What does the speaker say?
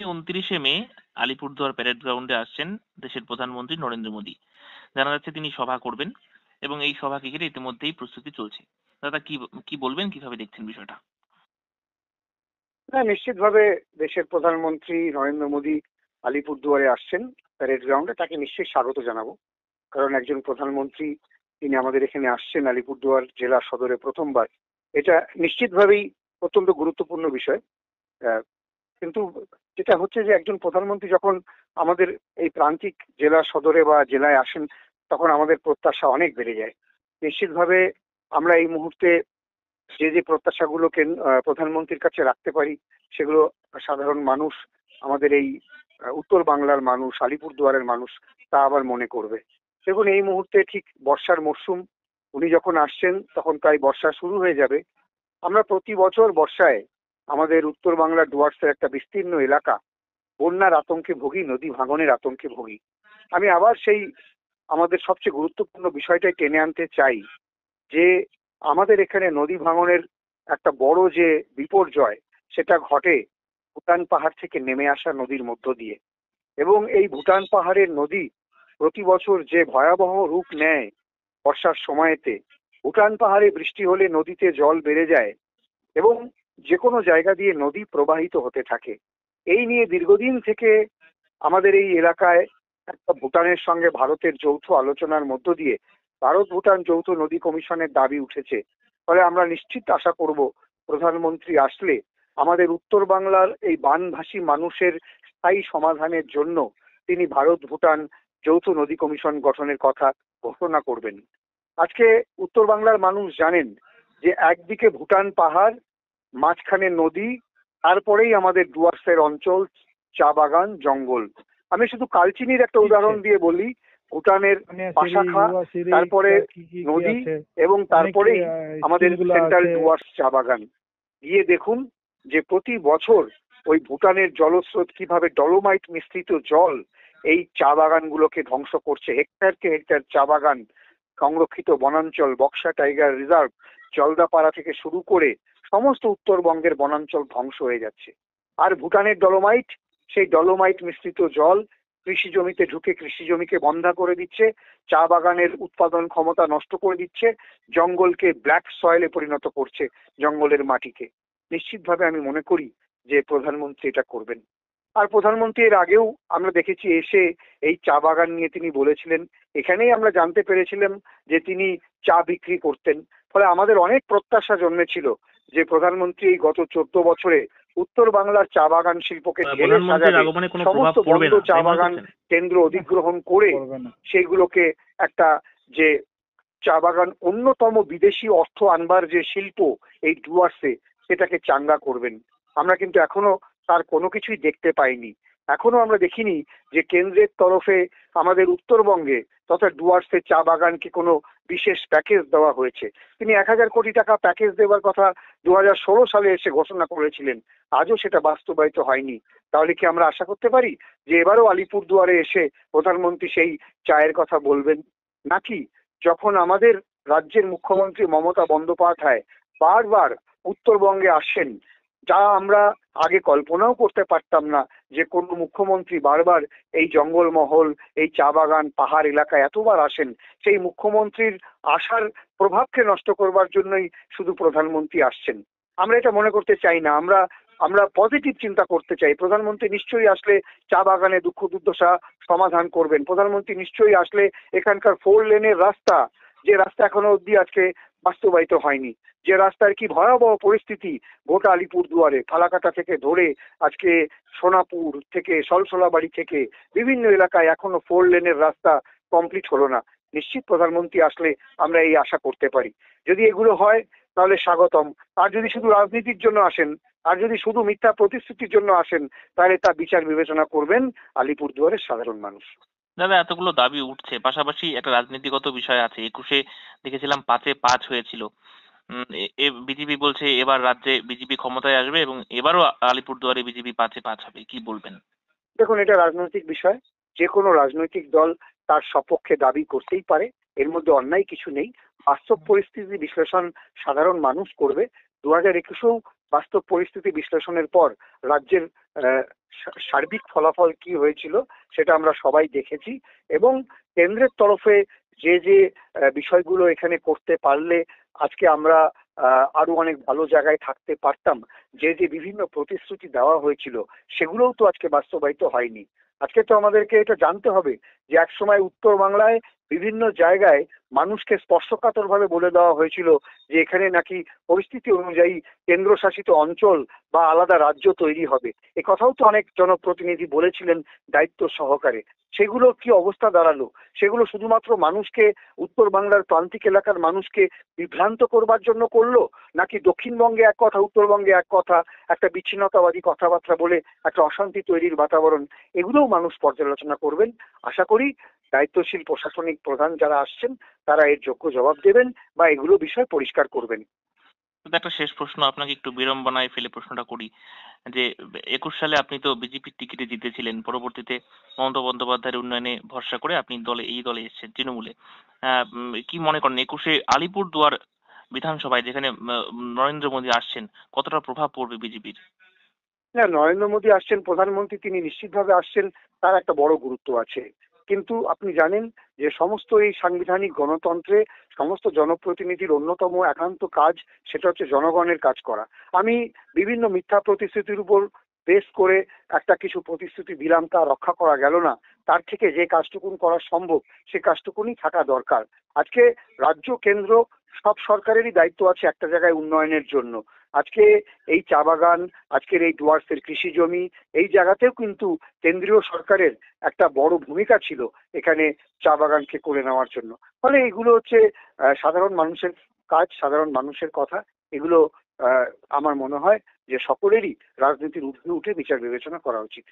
29শে মে Alipurduar parade গ্রাউন্ডে আসছেন দেশের প্রধানমন্ত্রী নরেন্দ্র মোদী। জানা যাচ্ছে তিনি সভা করবেন এবং এই সভাকে ঘিরে ইতিমধ্যেই প্রস্তুতি চলছে। দাদা, কি কি বলবেন, কিভাবে দেখছেন বিষয়টা? না, নিশ্চিতভাবে দেশের প্রধানমন্ত্রী নরেন্দ্র মোদী আলিপুরদুয়ারে আসছেন প্যারেড গ্রাউন্ডে, তাকে নিশ্চয়ই স্বাগত জানাবো। কারণ একজন প্রধানমন্ত্রী তিনি আমাদের এখানে আসছেন আলিপুরদুয়ার জেলা সদরে প্রথমবার, এটা নিশ্চিতভাবেই অত্যন্ত গুরুত্বপূর্ণ বিষয়। আহ, কিন্তু যেটা হচ্ছে যে একজন প্রধানমন্ত্রী যখন আমাদের এই প্রান্তিক জেলা সদরে বা জেলায় আসেন, তখন আমাদের প্রত্যাশা অনেক বেড়ে যায়। নিশ্চিতভাবে আমরা এই মুহূর্তে যে যে প্রত্যাশাগুলোকে প্রধানমন্ত্রীর কাছে রাখতে পারি, সেগুলো সাধারণ মানুষ, আমাদের এই উত্তর বাংলার মানুষ, আলিপুরদুয়ারের মানুষ তা আবার মনে করবে। দেখুন, এই মুহূর্তে ঠিক বর্ষার মরশুম, উনি যখন আসছেন তখন প্রায় বর্ষা শুরু হয়ে যাবে। আমরা প্রতি বছর বর্ষায় আমাদের উত্তর বাংলার ডুয়ার্সের একটা বিস্তীর্ণ এলাকা বন্যার আতঙ্কে ভুগি, নদী ভাঙনের আতঙ্কে ভুগি। আমি আবার সেই আমাদের সবচেয়ে গুরুত্বপূর্ণ বিষয়টাই টেনে আনতে চাই যে আমাদের এখানে নদী ভাঙনের একটা বড় যে বিপর্যয়, সেটা ঘটে ভুটান পাহাড় থেকে নেমে আসা নদীর মধ্য দিয়ে। এবং এই ভুটান পাহাড়ের নদী প্রতি বছর যে ভয়াবহ রূপ নেয় বর্ষার সময়তে, ভুটান পাহাড়ে বৃষ্টি হলে নদীতে জল বেড়ে যায় এবং যে কোনো জায়গা দিয়ে নদী প্রবাহিত হতে থাকে। এই নিয়ে দীর্ঘদিন থেকে আমাদের এই এলাকায় একটা ভুটানের সঙ্গে ভারতের যৌথ আলোচনার মধ্য দিয়ে ভারত ভুটান যৌথ নদী কমিশনের দাবি উঠেছে। ফলে আমরা নিশ্চিত আশা করব প্রধানমন্ত্রী আসলে আমাদের উত্তর বাংলার এই বানভাসী মানুষের স্থায়ী সমাধানের জন্য তিনি ভারত ভুটান যৌথ নদী কমিশন গঠনের কথা ঘোষণা করবেন। আজকে উত্তর বাংলার মানুষ জানেন যে একদিকে ভুটান পাহাড়, মাঝখানে নদী, তারপরেই আমাদের ডুয়ার্সের অঞ্চল, চা বাগান, জঙ্গল। আমি শুধু কালচিনির একটা উদাহরণ দিয়ে বলি, ভুটানের পাশাখা, তারপরে নদী এবং তারপরেই আমাদের সেন্ট্রাল ডুয়ার্স চা বাগান। গিয়ে দেখুন যে প্রতি বছর ওই ভুটানের জলস্রোত কিভাবে ডলোমাইট মিশ্রিত জল এই চা বাগানগুলোকে ধ্বংস করছে। হেক্টরকে হেক্টর চা বাগান, সংরক্ষিত বনাঞ্চল, বক্সা টাইগার রিজার্ভ, জলদাপাড়া থেকে শুরু করে সমস্ত উত্তরবঙ্গের বনাঞ্চল ধ্বংস হয়ে যাচ্ছে। আর ভুটানের ডলোমাইট, সেই ডলোমাইট মিশ্রিত জল কৃষি জমিতে ঢুকে কৃষি জমিকে বন্ধা করে দিচ্ছে, চা বাগানের উৎপাদন ক্ষমতা নষ্ট করে দিচ্ছে, জঙ্গলকে ব্ল্যাক সয়েলে পরিণত করছে, জঙ্গলের মাটিকে। নিশ্চিতভাবে আমি মনে করি যে প্রধানমন্ত্রী এটা করবেন। আর প্রধানমন্ত্রী এর আগেও আমরা দেখেছি এসে এই চা বাগান নিয়ে তিনি বলেছিলেন, এখানেই আমরা জানতে পেরেছিলাম যে তিনি চা বিক্রি করতেন। ফলে আমাদের অনেক প্রত্যাশা জন্মেছিল যে প্রধানমন্ত্রী এই গত 14 বছরে উত্তর বাংলার চা বাগান শিল্পকে ঢেলে সাজাবে, সমস্ত বন্ধ চা বাগান কেন্দ্র অধিগ্রহণ করে সেইগুলোকে একটা যে চা বাগান অন্যতম বিদেশি অর্থ আনবার যে শিল্প এই ডুয়ার্সে, সেটাকে চাঙ্গা করবেন। আমরা কিন্তু এখনো তার কোনো কিছুই দেখতে পাইনি। এখনো আমরা দেখিনি যে কেন্দ্রের তরফে আমাদের উত্তরবঙ্গে তথা ডুয়ার্সে চা বাগানকে কোনো বিশেষ প্যাকেজ দেওয়া হয়েছে। তিনি 1000 কোটি টাকা প্যাকেজ দেওয়ার কথা 2016 সালে এসে ঘোষণা করেছিলেন, আজও সেটা বাস্তবায়িত হয়নি। তাহলে কি আমরা আশা করতে পারি যে এবারও আলিপুরদুয়ারে এসে প্রধানমন্ত্রী সেই চায়ের কথা বলবেন? নাকি যখন আমাদের রাজ্যের মুখ্যমন্ত্রী মমতা বন্দ্যোপাধ্যায় বারবার উত্তরবঙ্গে আসেন, যা আমরা আগে কল্পনাও করতে পারতাম না যে কোনো মুখ্যমন্ত্রী বারবার এই জঙ্গলমহল, এই চা বাগান, পাহাড় এলাকায় এতবার আসেন, সেই মুখ্যমন্ত্রীর আসার প্রভাবকে নষ্ট করবার জন্যই শুধু প্রধানমন্ত্রী আসছেন। আমরা এটা মনে করতে চাই না। আমরা পজিটিভ চিন্তা করতে চাই। প্রধানমন্ত্রী নিশ্চয়ই আসলে চা বাগানে দুঃখ দুর্দশা সমাধান করবেন। প্রধানমন্ত্রী নিশ্চয়ই আসলে এখানকার 4 লেনের রাস্তা, যে রাস্তা এখনো অব্দি আজকে বাস্তবায়িত হয়নি, যে রাস্তার কি ভয়াবহ পরিস্থিতি গোটা আলিপুরদুয়ারে, ফালাকাটা থেকে ধরে আজকে সোনাপুর থেকে, সলসলাবাড়ি থেকে বিভিন্ন এলাকায় এখনো 4 লেনের রাস্তা কমপ্লিট হলো না। নিশ্চিত প্রধানমন্ত্রী আসলে আমরা এই আশা করতে পারি। যদি এগুলো হয় তাহলে স্বাগতম। আর যদি শুধু রাজনীতির জন্য আসেন, আর যদি শুধু মিথ্যা প্রতিশ্রুতির জন্য আসেন, তাহলে তা বিচার বিবেচনা করবেন আলিপুরদুয়ারের সাধারণ মানুষ। দাদা, এতগুলো দাবি উঠছে, পাশাপাশি একটা রাজনীতিগত বিষয় আছে। 21-এ দেখেছিলাম 5-এ 5 হয়েছিল। বিজেপি বলছে এবার রাজ্যে বিজেপি ক্ষমতায় আসবে এবং এবারও আলিপুরদুয়ারে বিজেপি 5-এ 5 হবে। কি বলবেন? দেখুন, এটা রাজনৈতিক বিষয়। যে কোনো রাজনৈতিক দল তার সপক্ষে দাবি করতেই পারে, এর মধ্যে অন্যায় কিছু নেই। বাস্তব পরিস্থিতি বিশ্লেষণ সাধারণ মানুষ করবে। 2021-এও বাস্তব পরিস্থিতি বিশ্লেষণের পর রাজ্যের সার্বিক ফলাফল কি হয়েছিল সেটা আমরা সবাই দেখেছি। এবং কেন্দ্রের তরফে যে যে বিষয়গুলো এখানে করতে পারলে আজকে আমরা আরো অনেক ভালো জায়গায় থাকতে পারতাম, যে যে বিভিন্ন প্রতিশ্রুতি দেওয়া হয়েছিল সেগুলোও তো আজকে বাস্তবায়িত হয়নি। আজকে তো আমাদেরকে এটা জানতে হবে যে একসময় উত্তর বাংলায় বিভিন্ন জায়গায় মানুষকে স্পর্শকাতরভাবে বলে দেওয়া হয়েছিল যে এখানে নাকি পরিস্থিতি অনুযায়ী কেন্দ্রশাসিত অঞ্চল বা আলাদা রাজ্য তৈরি হবে। এ কথাও তো অনেক জনপ্রতিনিধি বলেছিলেন দায়িত্ব সহকারে। সেগুলো কি অবস্থা দাঁড়ালো? সেগুলো শুধুমাত্র মানুষকে, উত্তর বাংলার প্রান্তিক এলাকার মানুষকে বিভ্রান্ত করবার জন্য করলো, নাকি দক্ষিণবঙ্গে এক কথা উত্তরবঙ্গে এক কথা, একটা বিচ্ছিন্নতাবাদী কথাবার্তা বলে একটা অশান্তি তৈরির বাতাবরণ? এগুলোও মানুষ পর্যালোচনা করবেন। আশা করি দায়িত্বশীল প্রশাসনিক প্রধান যারা আসছেন তারা এর যোগ্য জবাব দেবেন বা এগুলো বিষয় পরিষ্কার করবেন। একটা শেষ প্রশ্ন আপনাকে একটু বিড়ম্বনায় ফেলে প্রশ্নটা করি, যে 21 সালে আপনি তো বিজেপির টিকিটে জিতেছিলেন, পরবর্তীতে মমতা বন্দ্যোপাধ্যায়ের উন্নয়নে ভরসা করে আপনি এই দলে এসেছেন তৃণমূলে। কি মনে করেন 21-এ আলিপুরদুয়ার বিধানসভায় যেখানে নরেন্দ্র মোদী আসছেন, কতটা প্রভাব পড়বে বিজেপির? না, নরেন্দ্র মোদী আসছেন প্রধানমন্ত্রী, তিনি নিশ্চিতভাবে আসছেন, তার একটা বড় গুরুত্ব আছে। কিন্তু আপনি জানেন যে সমস্ত এই সাংবিধানিক গণতন্ত্রে সমস্ত জনপ্রতিনিধির অন্যতম একান্ত কাজ সেটা হচ্ছে জনগণের কাজ করা। আমি বিভিন্ন মিথ্যা প্রতিশ্রুতির উপর বেস করে একটা কিছু প্রতিশ্রুতি দিলাম, তা রক্ষা করা গেল না, তার থেকে যে কাজটুকুন করা সম্ভব সে কাজটুকুনি থাকা দরকার। আজকে রাজ্য কেন্দ্র সব সরকারেরই দায়িত্ব আছে একটা জায়গায় উন্নয়নের জন্য। আজকে এই চা বাগান, আজকের এই ডুয়ার্সের কৃষি জমি, এই জায়গাতেও কিন্তু কেন্দ্রীয় সরকারের একটা বড় ভূমিকা ছিল এখানে চা বাগানকে করে নেওয়ার জন্য। ফলে এগুলো হচ্ছে সাধারণ মানুষের কাজ, সাধারণ মানুষের কথা। এগুলো আমার মনে হয় যে সকলেরই রাজনীতির ঊর্ধ্বে উঠে বিচার বিবেচনা করা উচিত।